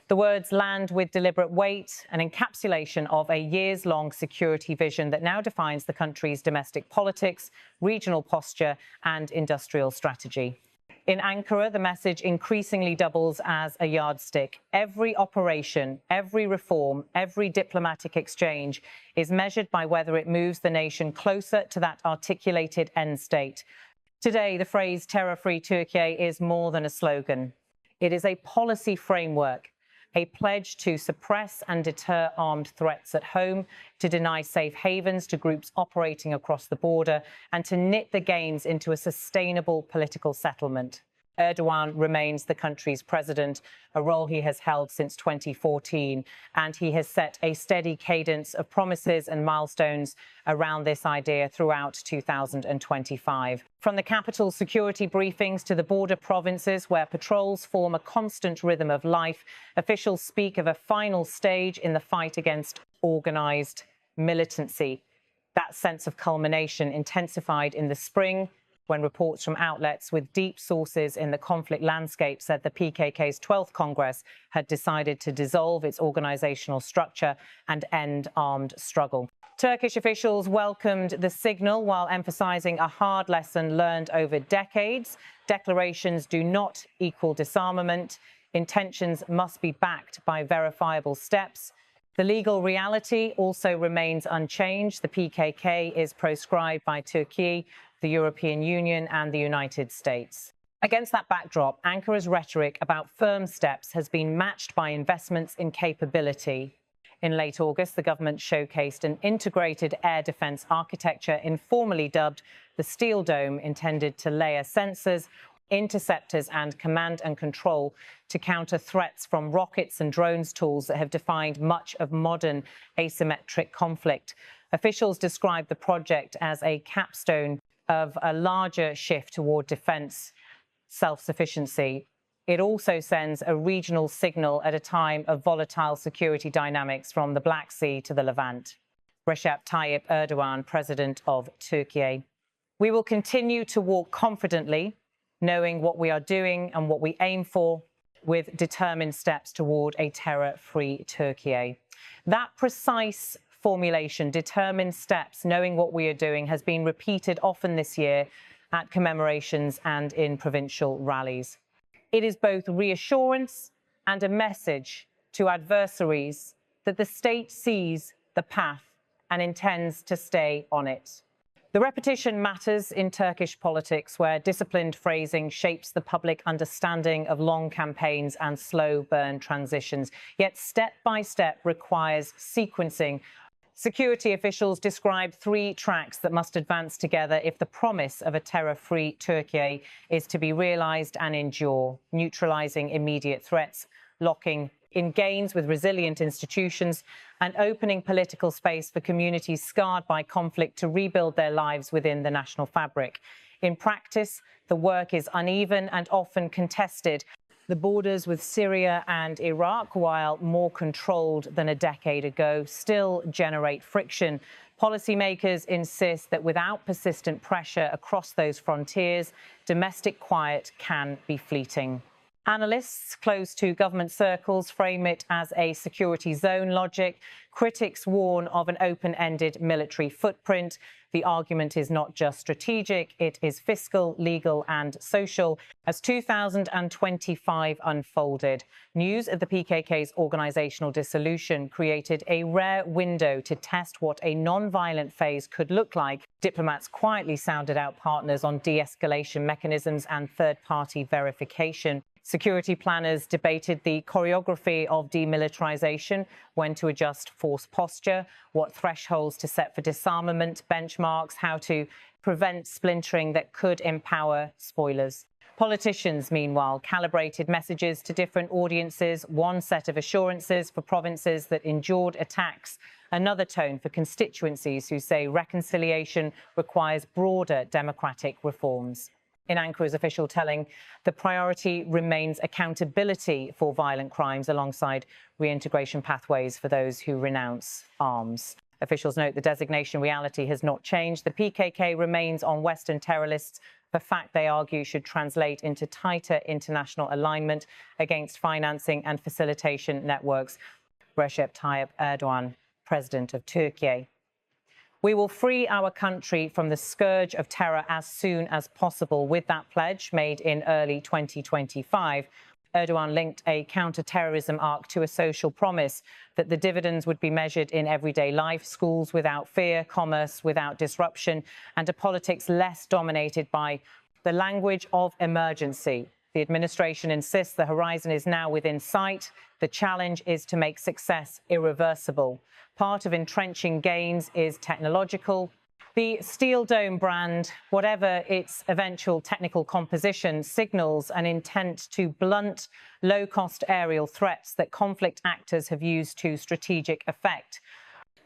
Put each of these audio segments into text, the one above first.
The words land with deliberate weight, an encapsulation of a years-long security vision that now defines the country's domestic politics, regional posture and industrial strategy. In Ankara, the message increasingly doubles as a yardstick. Every operation, every reform, every diplomatic exchange is measured by whether it moves the nation closer to that articulated end state. Today, the phrase terror-free Türkiye is more than a slogan. It is a policy framework, a pledge to suppress and deter armed threats at home, to deny safe havens to groups operating across the border, and to knit the gains into a sustainable political settlement. Erdoğan remains the country's president, a role he has held since 2014, and he has set a steady cadence of promises and milestones around this idea throughout 2025. From the capital's security briefings to the border provinces where patrols form a constant rhythm of life, officials speak of a final stage in the fight against organised militancy. That sense of culmination intensified in the spring, when reports from outlets with deep sources in the conflict landscape said the PKK's 12th Congress had decided to dissolve its organisational structure and end armed struggle. Turkish officials welcomed the signal while emphasising a hard lesson learned over decades. Declarations do not equal disarmament. Intentions must be backed by verifiable steps. The legal reality also remains unchanged. The PKK is proscribed by Turkey, the European Union and the United States. Against that backdrop, Ankara's rhetoric about firm steps has been matched by investments in capability. In late August, the government showcased an integrated air defence architecture informally dubbed the Steel Dome, intended to layer sensors, interceptors and command and control to counter threats from rockets and drones, tools that have defined much of modern asymmetric conflict. Officials described the project as a capstone of a larger shift toward defence self-sufficiency. It also sends a regional signal at a time of volatile security dynamics from the Black Sea to the Levant. Recep Tayyip Erdoğan, president of Türkiye. We will continue to walk confidently, knowing what we are doing and what we aim for, with determined steps toward a terror-free Türkiye. That precise formulation, determined steps, knowing what we are doing, has been repeated often this year at commemorations and in provincial rallies. It is both reassurance and a message to adversaries that the state sees the path and intends to stay on it. The repetition matters in Turkish politics, where disciplined phrasing shapes the public understanding of long campaigns and slow burn transitions. Yet step by step requires sequencing. Security officials describe 3 tracks that must advance together if the promise of a terror-free Türkiye is to be realised and endure, neutralising immediate threats, locking in gains with resilient institutions, and opening political space for communities scarred by conflict to rebuild their lives within the national fabric. In practice, the work is uneven and often contested. The borders with Syria and Iraq, while more controlled than a decade ago, still generate friction. Policymakers insist that without persistent pressure across those frontiers, domestic quiet can be fleeting. Analysts close to government circles frame it as a security zone logic. Critics warn of an open-ended military footprint. The argument is not just strategic, it is fiscal, legal and social. As 2025 unfolded, news of the PKK's organisational dissolution created a rare window to test what a non-violent phase could look like. Diplomats quietly sounded out partners on de-escalation mechanisms and third-party verification. Security planners debated the choreography of demilitarization, when to adjust force posture, what thresholds to set for disarmament, benchmarks, how to prevent splintering that could empower spoilers. Politicians, meanwhile, calibrated messages to different audiences, one set of assurances for provinces that endured attacks, another tone for constituencies who say reconciliation requires broader democratic reforms. In Ankara's official telling, the priority remains accountability for violent crimes alongside reintegration pathways for those who renounce arms. Officials note the designation reality has not changed. The PKK remains on Western terror lists a fact they argue should translate into tighter international alignment against financing and facilitation networks. Recep Tayyip Erdoğan, President of Türkiye. We will free our country from the scourge of terror as soon as possible. With that pledge made in early 2025, Erdoğan linked a counter-terrorism arc to a social promise that the dividends would be measured in everyday life, schools without fear, commerce without disruption, and a politics less dominated by the language of emergency. The administration insists the horizon is now within sight. The challenge is to make success irreversible. Part of entrenching gains is technological. The Steel Dome brand, whatever its eventual technical composition, signals an intent to blunt low-cost aerial threats that conflict actors have used to strategic effect.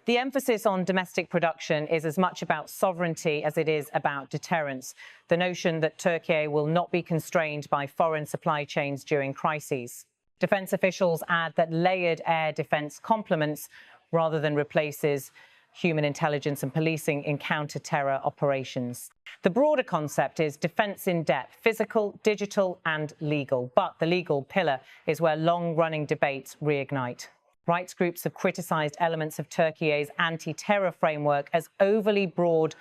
The emphasis on domestic production is as much about sovereignty as it is about deterrence. The notion that Türkiye will not be constrained by foreign supply chains during crises. Defence officials add that layered air defence complements rather than replaces human intelligence and policing in counter-terror operations. The broader concept is defence in depth, physical, digital and legal. But the legal pillar is where long-running debates reignite. Rights groups have criticised elements of Türkiye's anti-terror framework as overly broad,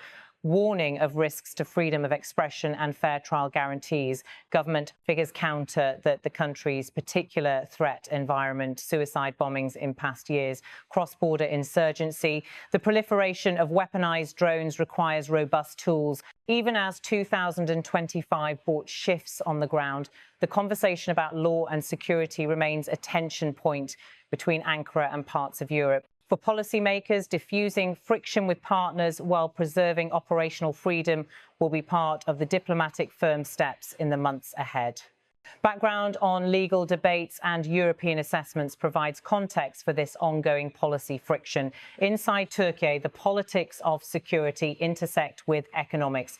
warning of risks to freedom of expression and fair trial guarantees. Government figures counter that the country's particular threat environment, suicide bombings in past years, cross-border insurgency. The proliferation of weaponized drones requires robust tools. Even as 2025 brought shifts on the ground, the conversation about law and security remains a tension point between Ankara and parts of Europe. For policymakers, diffusing friction with partners while preserving operational freedom will be part of the diplomatic firm steps in the months ahead. Background on legal debates and European assessments provides context for this ongoing policy friction. Inside Türkiye, the politics of security intersect with economics.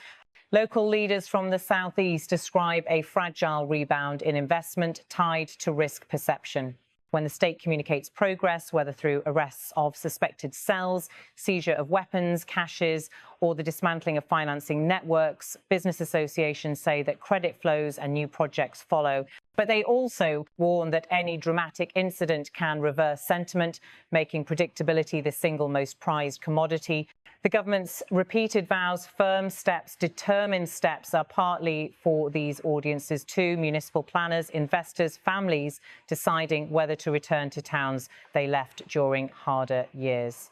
Local leaders from the southeast describe a fragile rebound in investment tied to risk perception. When the state communicates progress, whether through arrests of suspected cells, seizure of weapons, caches, or the dismantling of financing networks, business associations say that credit flows and new projects follow. But they also warn that any dramatic incident can reverse sentiment, making predictability the single most prized commodity. The government's repeated vows, firm steps, determined steps are partly for these audiences too. Municipal planners, investors, families deciding whether to return to towns they left during harder years.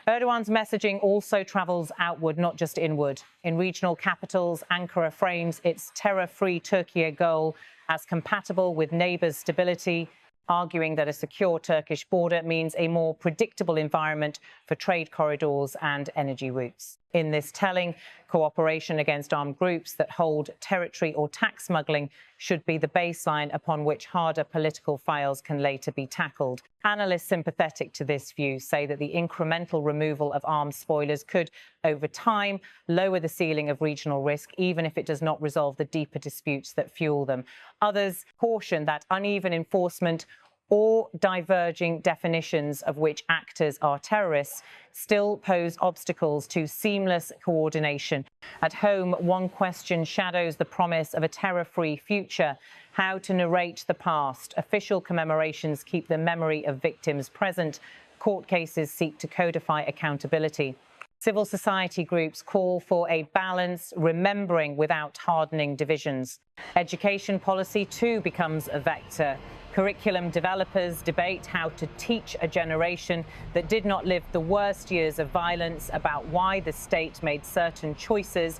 Erdoğan's messaging also travels outward, not just inward. In regional capitals, Ankara frames its terror-free Türkiye goal as compatible with neighbours' stability, arguing that a secure Turkish border means a more predictable environment for trade corridors and energy routes. In this telling, cooperation against armed groups that hold territory or tax smuggling should be the baseline upon which harder political files can later be tackled. Analysts sympathetic to this view say that the incremental removal of arms spoilers could, over time, lower the ceiling of regional risk, even if it does not resolve the deeper disputes that fuel them. Others caution that uneven enforcement or diverging definitions of which actors are terrorists still pose obstacles to seamless coordination. At home, one question shadows the promise of a terror-free future: how to narrate the past. Official commemorations keep the memory of victims present. Court cases seek to codify accountability. Civil society groups call for a balance, remembering without hardening divisions. Education policy, too, becomes a vector. Curriculum developers debate how to teach a generation that did not live the worst years of violence about why the state made certain choices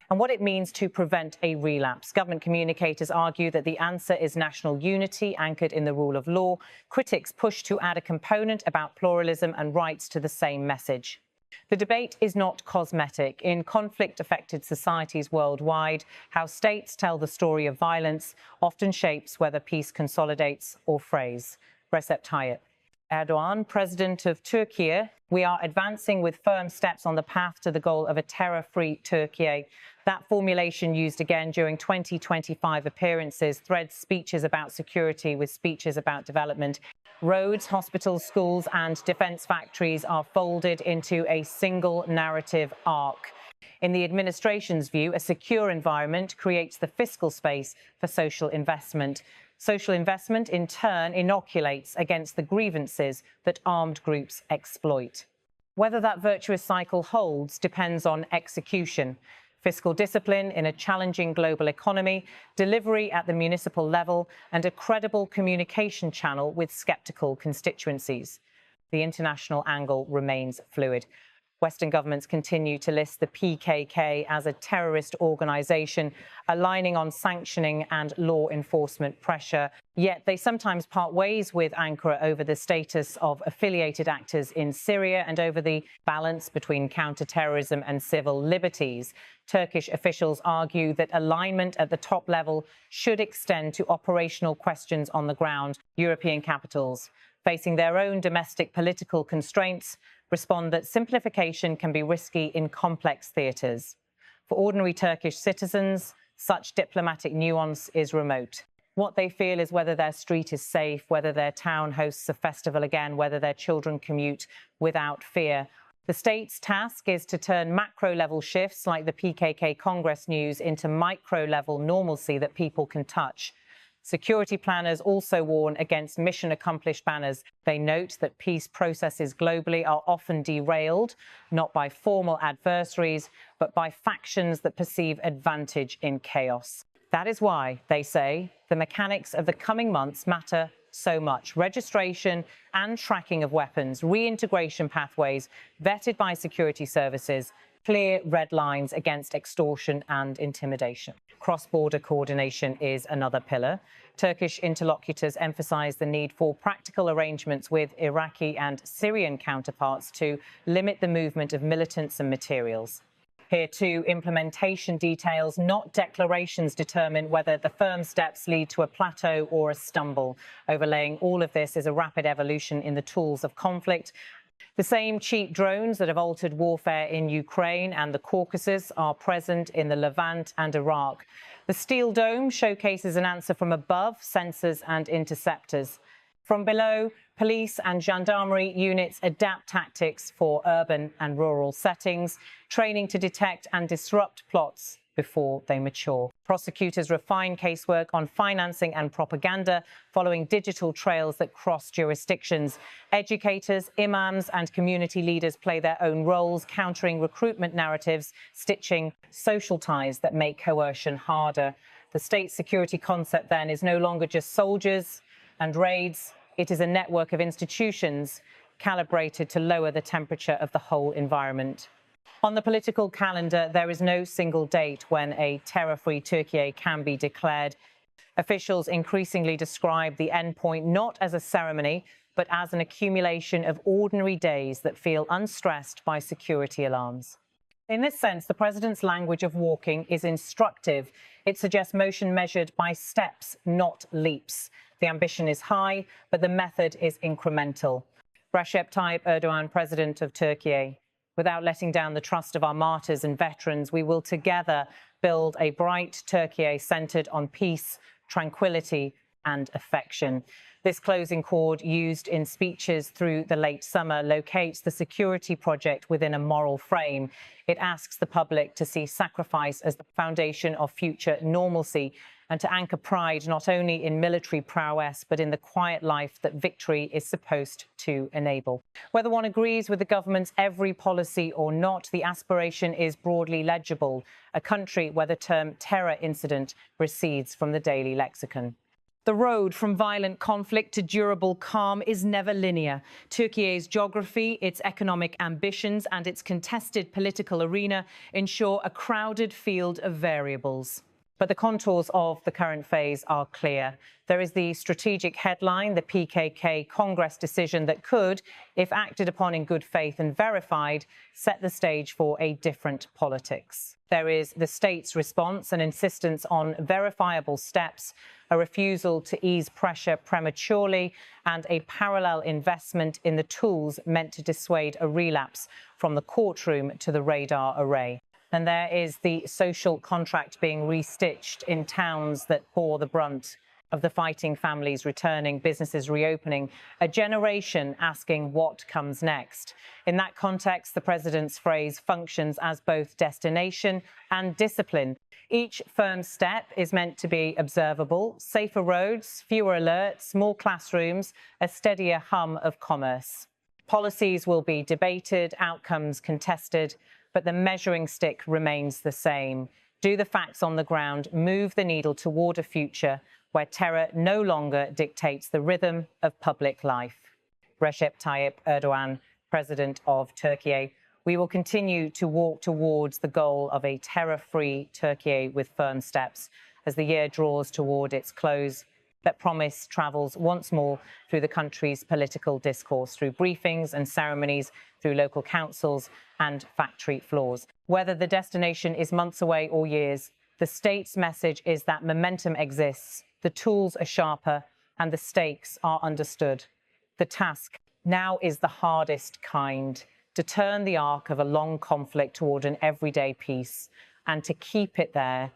and what it means to prevent a relapse. Government communicators argue that the answer is national unity anchored in the rule of law. Critics push to add a component about pluralism and rights to the same message. The debate is not cosmetic. In conflict-affected societies worldwide, how states tell the story of violence often shapes whether peace consolidates or frays. Recep Tayyip Erdoğan, President of Türkiye: we are advancing with firm steps on the path to the goal of a terror-free Türkiye. That formulation used again during 2025 appearances threads speeches about security with speeches about development. Roads, hospitals, schools and defence factories are folded into a single narrative arc. In the administration's view, a secure environment creates the fiscal space for social investment. Social investment, in turn, inoculates against the grievances that armed groups exploit. Whether that virtuous cycle holds depends on execution. Fiscal discipline in a challenging global economy, delivery at the municipal level, and a credible communication channel with sceptical constituencies. The international angle remains fluid. Western governments continue to list the PKK as a terrorist organization, aligning on sanctioning and law enforcement pressure. Yet they sometimes part ways with Ankara over the status of affiliated actors in Syria and over the balance between counterterrorism and civil liberties. Turkish officials argue that alignment at the top level should extend to operational questions on the ground. European capitals, facing their own domestic political constraints, respond that simplification can be risky in complex theatres. For ordinary Turkish citizens, such diplomatic nuance is remote. What they feel is whether their street is safe, whether their town hosts a festival again, whether their children commute without fear. The state's task is to turn macro-level shifts like the PKK Congress news into micro-level normalcy that people can touch. Security planners also warn against mission-accomplished banners. They note that peace processes globally are often derailed, not by formal adversaries, but by factions that perceive advantage in chaos. That is why, they say, the mechanics of the coming months matter so much. Registration and tracking of weapons, reintegration pathways, vetted by security services, clear red lines against extortion and intimidation. Cross-border coordination is another pillar. Turkish interlocutors emphasize the need for practical arrangements with Iraqi and Syrian counterparts to limit the movement of militants and materials. Here, too, implementation details, not declarations, determine whether the firm steps lead to a plateau or a stumble. Overlaying all of this is a rapid evolution in the tools of conflict. The same cheap drones that have altered warfare in Ukraine and the Caucasus are present in the Levant and Iraq. The Steel Dome showcases an answer from above, sensors and interceptors. From below, police and gendarmerie units adapt tactics for urban and rural settings, training to detect and disrupt plots before they mature. Prosecutors refine casework on financing and propaganda, following digital trails that cross jurisdictions. Educators, imams, and community leaders play their own roles, countering recruitment narratives, stitching social ties that make coercion harder. The state security concept, then, is no longer just soldiers and raids. It is a network of institutions calibrated to lower the temperature of the whole environment. On the political calendar, there is no single date when a terror-free Türkiye can be declared. Officials increasingly describe the endpoint not as a ceremony, but as an accumulation of ordinary days that feel unstressed by security alarms. In this sense, the president's language of walking is instructive. It suggests motion measured by steps, not leaps. The ambition is high, but the method is incremental. Recep Tayyip Erdoğan, president of Türkiye. Without letting down the trust of our martyrs and veterans, we will together build a bright Türkiye centred on peace, tranquility and affection. This closing chord, used in speeches through the late summer, locates the security project within a moral frame. It asks the public to see sacrifice as the foundation of future normalcy and to anchor pride not only in military prowess, but in the quiet life that victory is supposed to enable. Whether one agrees with the government's every policy or not, the aspiration is broadly legible: a country where the term terror incident recedes from the daily lexicon. The road from violent conflict to durable calm is never linear. Türkiye's geography, its economic ambitions, and its contested political arena ensure a crowded field of variables. But the contours of the current phase are clear. There is the strategic headline, the PKK Congress decision that could, if acted upon in good faith and verified, set the stage for a different politics. There is the state's response, an insistence on verifiable steps, a refusal to ease pressure prematurely, and a parallel investment in the tools meant to dissuade a relapse from the courtroom to the radar array. And there is the social contract being restitched in towns that bore the brunt. of the fighting families returning, businesses reopening, a generation asking what comes next. In that context, the president's phrase functions as both destination and discipline. Each firm step is meant to be observable: safer roads, fewer alerts, more classrooms, a steadier hum of commerce. Policies will be debated, outcomes contested, but the measuring stick remains the same. Do the facts on the ground move the needle toward a future where terror no longer dictates the rhythm of public life? Recep Tayyip Erdoğan, President of Türkiye: we will continue to walk towards the goal of a terror-free Türkiye with firm steps as the year draws toward its close. That promise travels once more through the country's political discourse, through briefings and ceremonies, through local councils and factory floors. Whether the destination is months away or years, the state's message is that momentum exists, the tools are sharper, and the stakes are understood. The task now is the hardest kind: to turn the arc of a long conflict toward an everyday peace and to keep it there